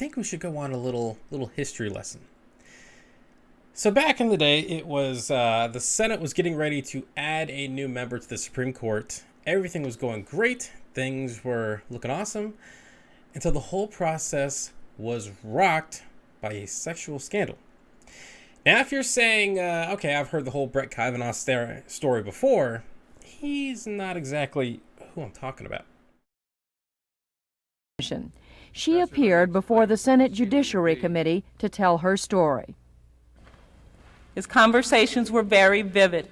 think we should go on a little history lesson. So back in the day, it was the Senate was getting ready to add a new member to the Supreme Court. Everything was going great. Things were looking awesome until the whole process was rocked by a sexual scandal. Now, if you're saying, okay, I've heard the whole Brett Kavanaugh story before, he's not exactly who I'm talking about. She appeared before the Senate Judiciary Committee to tell her story. His conversations were very vivid.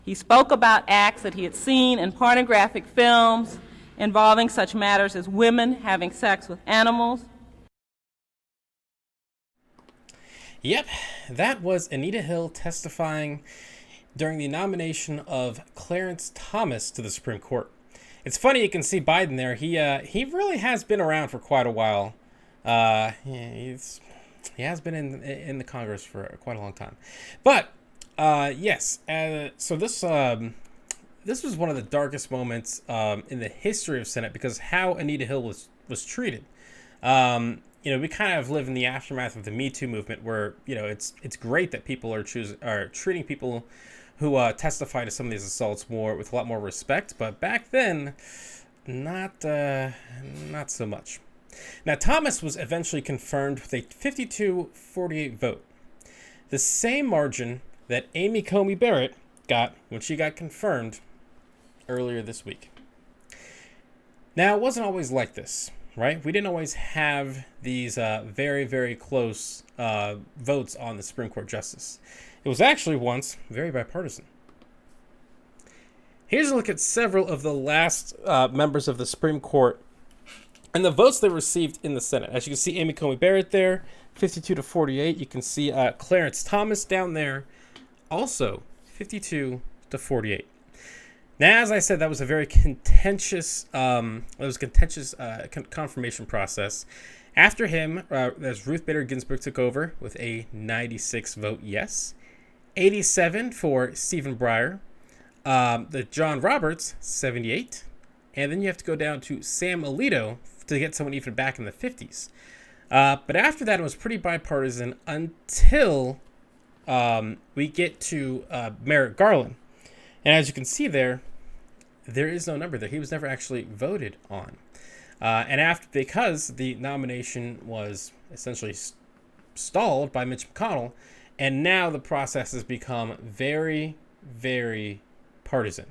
He spoke about acts that he had seen in pornographic films involving such matters as women having sex with animals. Yep, that was Anita Hill testifying during the nomination of Clarence Thomas to the Supreme Court. It's funny, you can see Biden there. He really has been around for quite a while. He has been in the Congress for quite a long time. But yes, so this was one of the darkest moments in the history of Senate because how Anita Hill was treated. We kind of live in the aftermath of the Me Too movement, where it's great that people are treating people who testify to some of these assaults with a lot more respect, but back then, not so much. Now, Thomas was eventually confirmed with a 52-48 vote, the same margin that Amy Comey Barrett got when she got confirmed earlier this week. Now, it wasn't always like this, right? We didn't always have these very, very close votes on the Supreme Court justice. It was actually once very bipartisan. Here's a look at several of the last members of the Supreme Court and the votes they received in the Senate. As you can see, Amy Comey Barrett there, 52-48. You can see Clarence Thomas down there, also 52-48. Now, as I said, that was a very contentious confirmation process. After him, there's Ruth Bader Ginsburg took over with a 96 vote yes, 87 for Stephen Breyer, the John Roberts 78, and then you have to go down to Sam Alito to get someone even back in the 50s. But after that, it was pretty bipartisan until we get to Merrick Garland. And as you can see there is no number there. He was never actually voted on. Because the nomination was essentially stalled by Mitch McConnell, and now the process has become very, very partisan.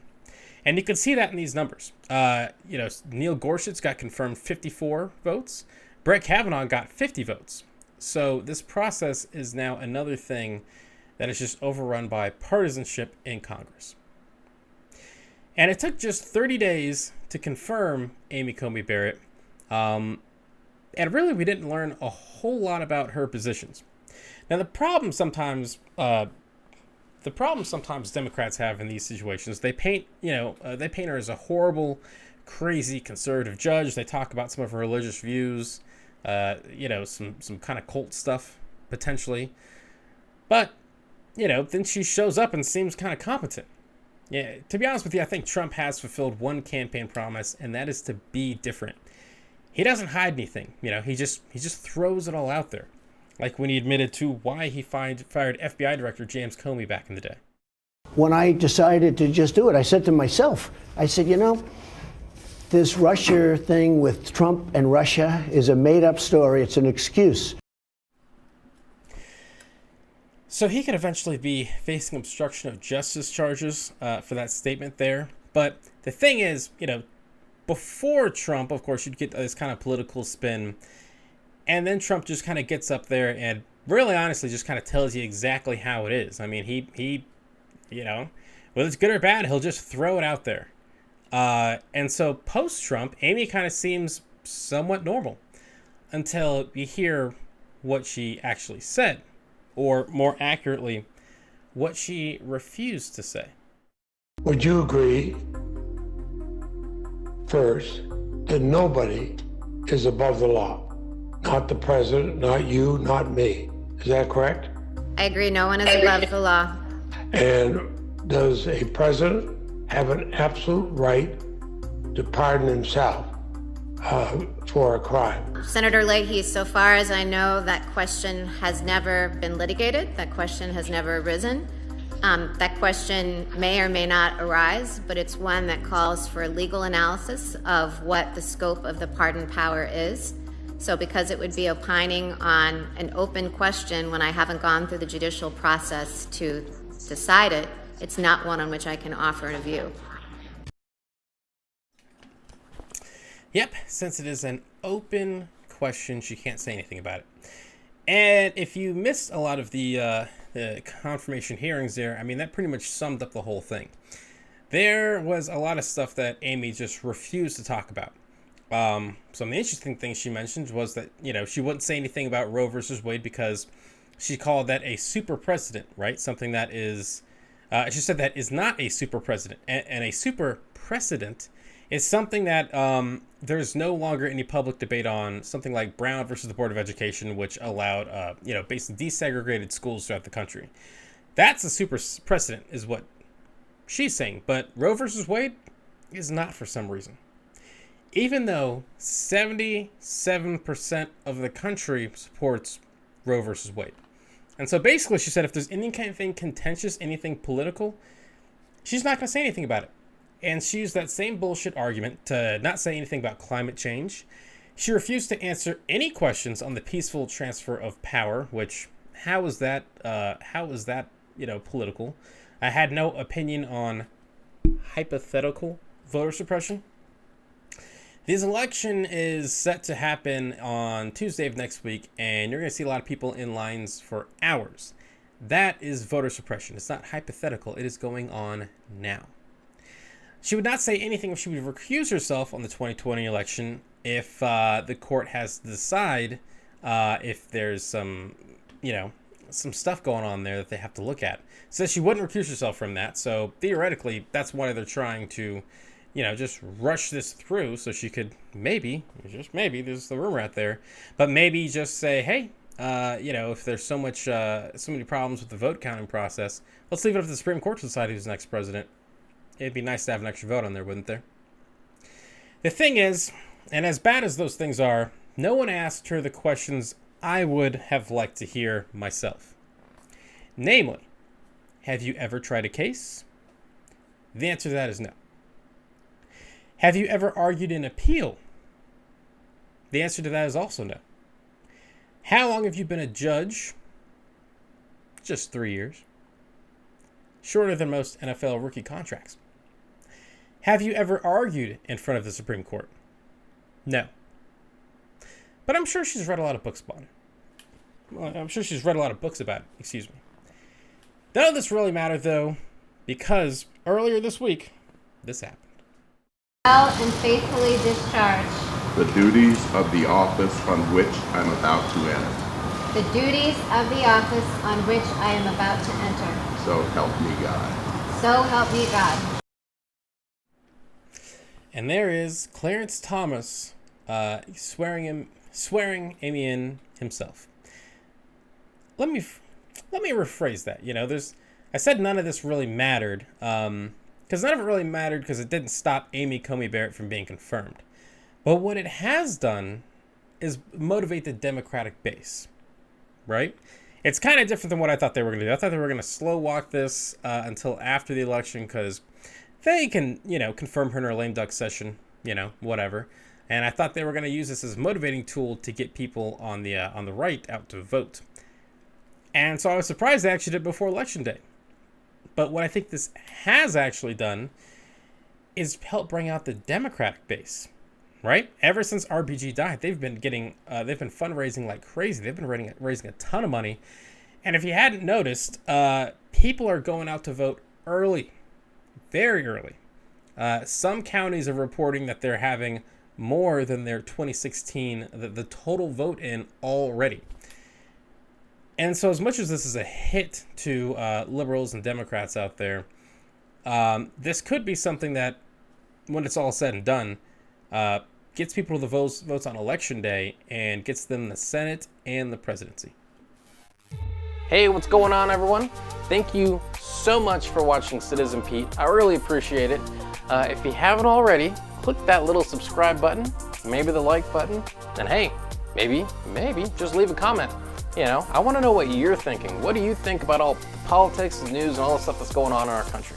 And you can see that in these numbers. Neil Gorsuch got confirmed 54 votes. Brett Kavanaugh got 50 votes. So this process is now another thing that is just overrun by partisanship in Congress. And it took just 30 days to confirm Amy Comey Barrett. And really, we didn't learn a whole lot about her positions. Now, the problem sometimes Democrats have in these situations, they paint her as a horrible, crazy conservative judge. They talk about some of her religious views, some kind of cult stuff potentially. But, then she shows up and seems kind of competent. Yeah, to be honest with you, I think Trump has fulfilled one campaign promise, and that is to be different. He doesn't hide anything. He just throws it all out there. Like when he admitted to why he fired FBI Director James Comey back in the day. When I decided to just do it, I said to myself, this Russia thing with Trump and Russia is a made-up story. It's an excuse. So he could eventually be facing obstruction of justice charges for that statement there. But the thing is, before Trump, of course, you'd get this kind of political spin. And then Trump just kind of gets up there and really honestly just kind of tells you exactly how it is. I mean, he whether it's good or bad, he'll just throw it out there. And so post-Trump, Amy kind of seems somewhat normal until you hear what she actually said. Or more accurately, what she refused to say. Would you agree, first, that nobody is above the law? Not the president, not you, not me. Is that correct? I agree. No one is above the law. And does a president have an absolute right to pardon himself for a crime. Senator Leahy, so far as I know, that question has never been litigated. That question has never arisen. That question may or may not arise, but it's one that calls for a legal analysis of what the scope of the pardon power is. So because it would be opining on an open question when I haven't gone through the judicial process to decide it, it's not one on which I can offer a view. Yep, since it is an open question, she can't say anything about it. And if you missed a lot of the confirmation hearings there, I mean, that pretty much summed up the whole thing. There was a lot of stuff that Amy just refused to talk about. Some of the interesting things she mentioned was that, she wouldn't say anything about Roe versus Wade because she called that a super precedent, right? Something that is, she said that is not a super precedent. And a super precedent is something that there's no longer any public debate on, something like Brown versus the Board of Education, which allowed, basically desegregated schools throughout the country. That's a super precedent is what she's saying. But Roe versus Wade is not for some reason. Even though 77% of the country supports Roe versus Wade. And so basically she said if there's anything contentious, anything political, she's not going to say anything about it. And she used that same bullshit argument to not say anything about climate change. She refused to answer any questions on the peaceful transfer of power, which, how is that political? I had no opinion on hypothetical voter suppression. This election is set to happen on Tuesday of next week, and you're going to see a lot of people in lines for hours. That is voter suppression. It's not hypothetical. It is going on now. She would not say anything if she would recuse herself on the 2020 election if the court has to decide if there's some stuff going on there that they have to look at. So she wouldn't recuse herself from that. So theoretically, that's why they're trying to, just rush this through so she could maybe, just maybe, there's the rumor out there, but maybe just say, hey, if there's so many problems with the vote counting process, let's leave it up to the Supreme Court to decide who's the next president. It'd be nice to have an extra vote on there, wouldn't there? The thing is, and as bad as those things are, no one asked her the questions I would have liked to hear myself. Namely, have you ever tried a case? The answer to that is no. Have you ever argued an appeal? The answer to that is also no. How long have you been a judge? Just 3 years. Shorter than most NFL rookie contracts. Have you ever argued in front of the Supreme Court? No. But I'm sure she's read a lot of books about it. Well, I'm sure she's read a lot of books about it, excuse me. None of this really mattered, though, because earlier this week, this happened. Well and faithfully discharge the duties of the office on which I'm about to enter. the duties of the office on which I am about to enter. So help me God. So help me God. And there is Clarence Thomas swearing Amy in himself. Let me rephrase that. I said none of this really mattered, because none of it really mattered because it didn't stop Amy Comey Barrett from being confirmed. But what it has done is motivate the Democratic base, right? It's kind of different than what I thought they were going to do. I thought they were going to slow walk this until after the election because they can, confirm her in her lame duck session, whatever. And I thought they were going to use this as a motivating tool to get people on the right out to vote. And so I was surprised they actually did it before Election Day. But what I think this has actually done is help bring out the Democratic base, right? Ever since RBG died, they've been fundraising like crazy. They've been raising a ton of money. And if you hadn't noticed, people are going out to vote early, very early. Some counties are reporting that they're having more than their 2016, the total vote in already. And so as much as this is a hit to liberals and Democrats out there, this could be something that, when it's all said and done, gets people the votes on Election Day and gets them the Senate and the presidency. Hey, what's going on, everyone? Thank you so much for watching Citizen Pete. I really appreciate it. If you haven't already, click that little subscribe button maybe the like button, and hey, maybe just leave a comment. You know, I want to know what you're thinking. What do you think about all politics and news and all the stuff that's going on in our country?